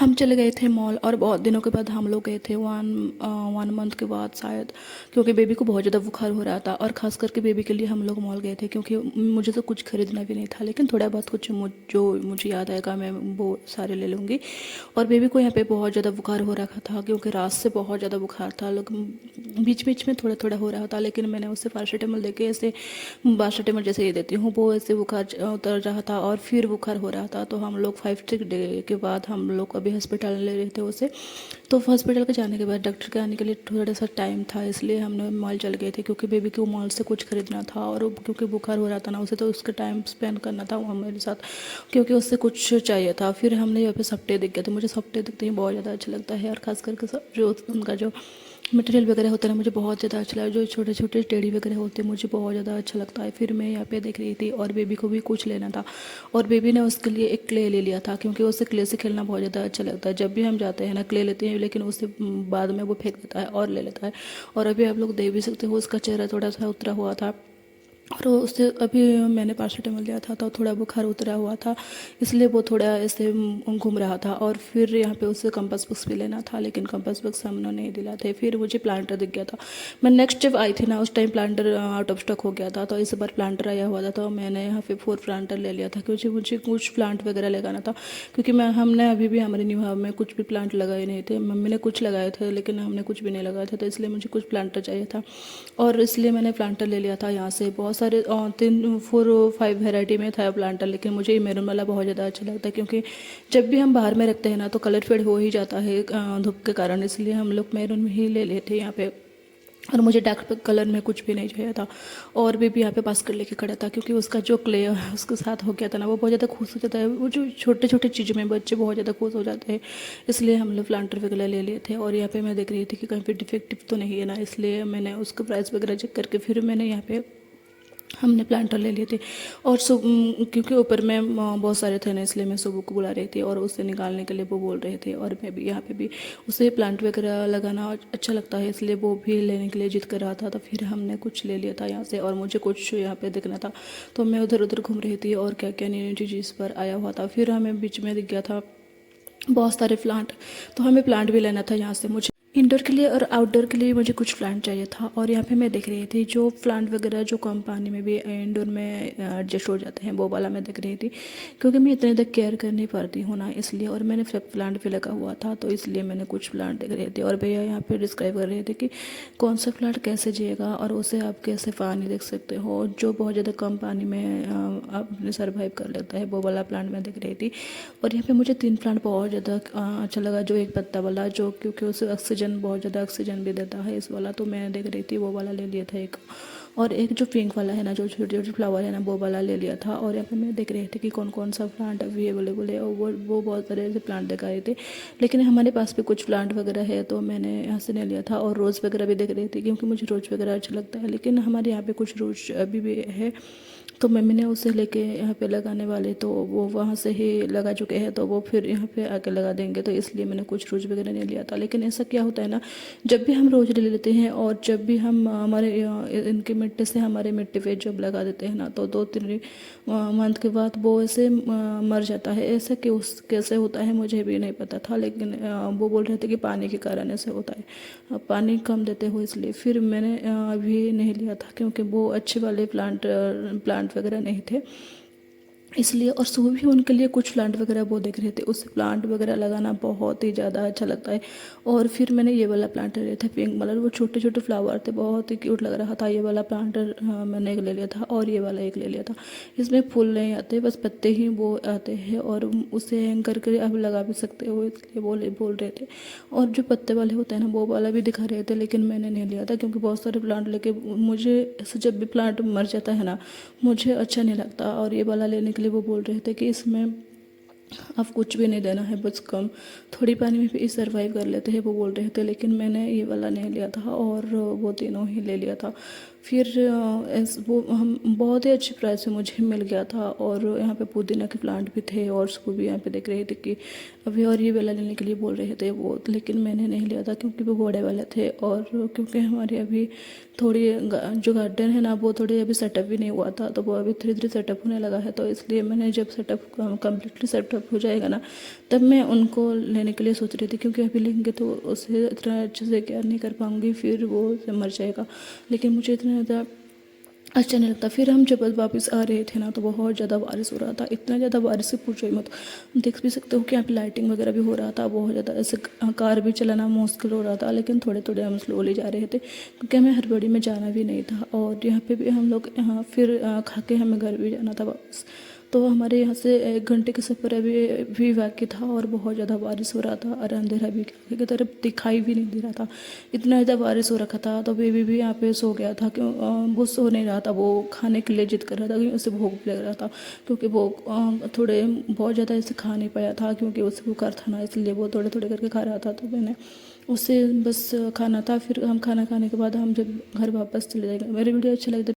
हम चले गए थे मॉल और बहुत दिनों के बाद हम लोग गए थे वन मंथ के बाद शायद, क्योंकि बेबी को बहुत ज़्यादा बुखार हो रहा था और ख़ास करके बेबी के लिए हम लोग मॉल गए थे क्योंकि मुझे तो कुछ खरीदना भी नहीं था, लेकिन थोड़ा बहुत कुछ जो मुझे याद आएगा मैं वो सारे ले लूँगी। और बेबी को यहाँ पे बहुत ज़्यादा बुखार हो रखा था क्योंकि रात से बहुत ज़्यादा बुखार था। लोग बीच बीच में थोड़ा थोड़ा हो रहा था, लेकिन मैंने उससे पैरासीटामोल दे के ऐसे पैरासीटामोल जैसे ये देती हूँ वो ऐसे बुखार उतर रहा था और फिर बुखार हो रहा था। तो हम लोग 5-6 डे के बाद हम लोग अभी हॉस्पिटल ले रहे थे उसे। तो हॉस्पिटल के जाने के बाद डॉक्टर के आने के लिए थोड़ा सा टाइम था, इसलिए हमने मॉल चल गए थे क्योंकि बेबी को मॉल से कुछ खरीदना था। और क्योंकि बुखार हो रहा था ना उसे, तो उसका टाइम स्पेंड करना था वहाँ मेरे साथ, क्योंकि उससे कुछ चाहिए था। फिर हमने यहाँ पे सप्टे दिख गया, तो मुझे सप्टे दिखते ही बहुत ज़्यादा अच्छा लगता है। और ख़ास करके जो उनका जो मटेरियल वगैरह होता है ना मुझे बहुत ज़्यादा अच्छा लगा। जो छोटे छोटे टेडी वगैरह होते हैं मुझे बहुत ज़्यादा अच्छा लगता है। फिर मैं यहाँ पे देख रही थी और बेबी को भी कुछ लेना था, और बेबी ने उसके लिए एक क्ले ले लिया था क्योंकि उसे क्ले से खेलना बहुत ज़्यादा अच्छा लगता है। जब भी हम जाते हैं ना क्ले लेते हैं, लेकिन उससे बाद में वो फेंक देता है और ले लेता है। और अभी आप लोग देख भी सकते हो उसका चेहरा थोड़ा सा उतरा हुआ था, और उससे अभी मैंने पैरासीटामोल लिया था तो थोड़ा बुखार उतरा हुआ था, इसलिए वो थोड़ा ऐसे घूम रहा था। और फिर यहाँ पे उसे कंपास बॉक्स भी लेना था, लेकिन कंपास बॉक्स हमने नहीं दिला थे। फिर मुझे प्लांटर दिख गया था। मैं नेक्स्ट जब आई थी ना उस time planter out of stock हो गया था, तो इस बार प्लांटर आया हुआ था। तो मैंने यहाँ पे 4 प्लांटर ले लिया था क्योंकि मुझे कुछ प्लांट वगैरह लगाना था, क्योंकि हमने अभी भी हमारे न्यू हाउस में कुछ भी प्लांट लगाए नहीं थे। मम्मी ने कुछ लगाए थे लेकिन हमने कुछ भी नहीं लगाए थे, तो इसलिए मुझे कुछ प्लांटर चाहिए था और इसलिए मैंने प्लांटर ले लिया था। यहाँ से बहुत सारे 3-4-5 वैरायटी में था प्लांटर, लेकिन मुझे ये मैरून वाला बहुत ज़्यादा अच्छा लगता है क्योंकि जब भी हम बाहर में रखते हैं ना तो कलर फेड हो ही जाता है धूप के कारण, इसलिए हम लोग मैरून में ही ले लेते हैं यहाँ पे। और मुझे डार्क कलर में कुछ भी नहीं चाहिए था। और बेबी यहाँ पे बास्केट लेके खड़ा था क्योंकि उसका जो क्ले उसके साथ हो गया था ना, वो बहुत ज़्यादा खुश हो जाता है। वो जो छोटे छोटे चीज़ों में बच्चे बहुत ज़्यादा खुश हो जाते हैं, इसलिए हम लोग प्लांटर वगैरह ले लिए थे। और यहाँ पे मैं देख रही थी कि कहीं पे डिफेक्टिव तो नहीं है ना, इसलिए मैंने उसका प्राइस वगैरह चेक करके फिर मैंने यहाँ पे हमने प्लांटर ले लिए थे। और क्योंकि ऊपर में बहुत सारे थे ना, इसलिए मैं सुबह को बुला रही थी और उसे निकालने के लिए वो बोल रहे थे। और मैं भी यहाँ पे भी उसे प्लांट वगैरह लगाना अच्छा लगता है, इसलिए वो भी लेने के लिए जिद कर रहा था। तो फिर हमने कुछ ले लिया था यहाँ से, और मुझे कुछ यहाँ पे देखना था तो मैं उधर उधर घूम रही थी और क्या क्या नई नई चीज़ पर आया हुआ था। फिर हमें बीच में दिख गया था बहुत सारे प्लांट, तो हमें प्लांट भी लेना था यहाँ से। मुझे इंडोर के लिए और आउटडोर के लिए मुझे कुछ प्लांट चाहिए था। और यहाँ पे मैं देख रही थी जो प्लांट वगैरह जो कम पानी में भी इंडोर में एडजस्ट हो जाते हैं, वो वाला मैं देख रही थी क्योंकि मैं इतने तक केयर करनी पड़ती हूँ ना, इसलिए। और मैंने प्लांट भी लगा हुआ था, तो इसलिए मैंने कुछ प्लांट देख रहे थे। और भैया यहाँ पे डिस्क्राइब कर रहे थे कि कौन सा प्लांट कैसे जिएगा और उसे आप कैसे पानी देख सकते हो, जो बहुत ज़्यादा कम पानी में अपने सर्वाइव कर लेता है, वो वाला प्लांट मैं देख रही थी। और यहाँ पे मुझे 3 प्लांट बहुत ज़्यादा अच्छा लगा। जो एक पत्ता वाला, जो क्योंकि उसे ऑक्सीजन बहुत ज़्यादा ऑक्सीजन भी देता है, इस वाला तो मैं देख रही थी वो वाला ले लिया था एक। और एक जो पिंक वाला है ना, जो छोटे छोटे फ्लावर है ना, वो वाला ले लिया था। और यहाँ पे मैं देख रही थी कि कौन कौन सा प्लांट अभी अवेलेबल है, और वो बहुत तरह से प्लांट दिखा रहे थे, लेकिन हमारे पास भी कुछ प्लांट वगैरह है तो मैंने यहाँ से ले लिया था। और रोज़ वगैरह भी देख रही थी क्योंकि मुझे रोज़ वगैरह अच्छा लगता है, लेकिन हमारे यहाँ पे कुछ रोज़ अभी भी है, तो मम्मी ने उसे लेके यहाँ पे लगाने वाले, तो वो वहाँ से ही लगा चुके हैं, तो वो फिर यहाँ पे आके लगा देंगे, तो इसलिए मैंने कुछ रोज़ वगैरह नहीं लिया था। लेकिन ऐसा क्या होता है ना, जब भी हम रोज़ ले लेते हैं और जब भी हम हमारे इनकी मिट्टी से हमारे मिट्टी पे जब लगा देते हैं ना, तो 2-3 मंथ के बाद वो ऐसे मर जाता है। ऐसा क्यों कैसे होता है मुझे भी नहीं पता था, लेकिन वो बोल रहे थे कि पानी के कारण ऐसे होता है, पानी कम देते हो इसलिए। फिर मैंने अभी नहीं लिया था क्योंकि वो अच्छे वाले प्लांट वगैरह नहीं थे, इसलिए। और सुबह भी उनके लिए कुछ प्लांट वगैरह वो देख रहे थे, उससे प्लांट वगैरह लगाना बहुत ही ज़्यादा अच्छा लगता है। और फिर मैंने ये वाला प्लांट ले लिया था पिंक वाला, वो छोटे छोटे फ्लावर थे, बहुत ही क्यूट लग रहा था। ये वाला प्लांट मैंने एक ले लिया था, और ये वाला एक ले लिया था। इसमें फूल नहीं आते, बस पत्ते ही वो आते हैं, और उसे हैंग करके आप लगा भी सकते हो, इसलिए बोल रहे थे। और जो पत्ते वाले होते हैं ना, वो वाला भी दिखा रहे थे, लेकिन मैंने नहीं लिया था क्योंकि बहुत सारे प्लांट लेके मुझे ऐसे जब भी प्लांट मर जाता है ना, मुझे अच्छा नहीं लगता। और ये वाला लेने के लिए वो बोल रहे थे कि इसमें अब कुछ भी नहीं देना है, बस कम थोड़ी पानी में भी सर्वाइव कर लेते हैं, वो बोल रहे थे। लेकिन मैंने ये वाला नहीं लिया था और वो तीनों ही ले लिया था। फिर वो हम बहुत ही अच्छे प्राइस में मुझे मिल गया था। और यहाँ पे पुदीना के प्लांट भी थे और उसको भी यहाँ पे देख रहे थे कि अभी और ये वाला लेने के लिए बोल रहे थे वो, लेकिन मैंने नहीं लिया था क्योंकि वो बड़े वाले थे। और क्योंकि हमारे अभी थोड़ी जो गार्डन है ना वो थोड़ी अभी सेटअप भी नहीं हुआ था, तो वो अभी धीरे धीरे सेटअप होने लगा है। तो इसलिए मैंने जब सेटअप कम्प्लीटली सेटअप हो जाएगा ना तब मैं उनको लेने के लिए सोच रही थी, क्योंकि अभी लेंगे तो उसे इतना अच्छे से केयर नहीं कर पाऊँगी, फिर वो मर जाएगा। लेकिन मुझे इतना ज़्यादा अच्छा नहीं लगता। फिर हम जब वापस आ रहे थे ना तो बहुत ज़्यादा बारिश हो रहा था, इतना ज़्यादा बारिश से पूछो ही मत। देख भी सकते हो कि यहाँ पे लाइटिंग वगैरह भी हो रहा था बहुत ज़्यादा, ऐसे कार भी चलाना मुश्किल हो रहा था। लेकिन थोड़े थोड़े हम स्लोली जा रहे थे क्योंकि हमें हड़बड़ी में जाना भी नहीं था। और यहाँ पे भी हम लोग यहाँ फिर खा के हमें घर भी जाना था वापस। तो हमारे यहाँ से 1 घंटे का सफ़र भी बाकी था और बहुत ज़्यादा बारिश हो रहा था और अंधेरा भी आगे की तरफ दिखाई भी नहीं दे रहा था, इतना ज़्यादा बारिश हो रखा था। तो बेबी भी यहाँ पे सो गया था, क्यों वो सो नहीं रहा था, वो खाने के लिए जिद कर रहा था क्योंकि उसे भूख भी लग रहा था। क्योंकि वो थोड़े बहुत ज़्यादा ऐसे खा नहीं पाया था क्योंकि उसे बुखार था ना, इसलिए वो थोड़े थोड़े करके खा रहा था। तो मैंने उससे बस खाना था। फिर हम खाना खाने के बाद हम जब घर वापस चले जाएंगे। मेरी वीडियो अच्छा लगे तो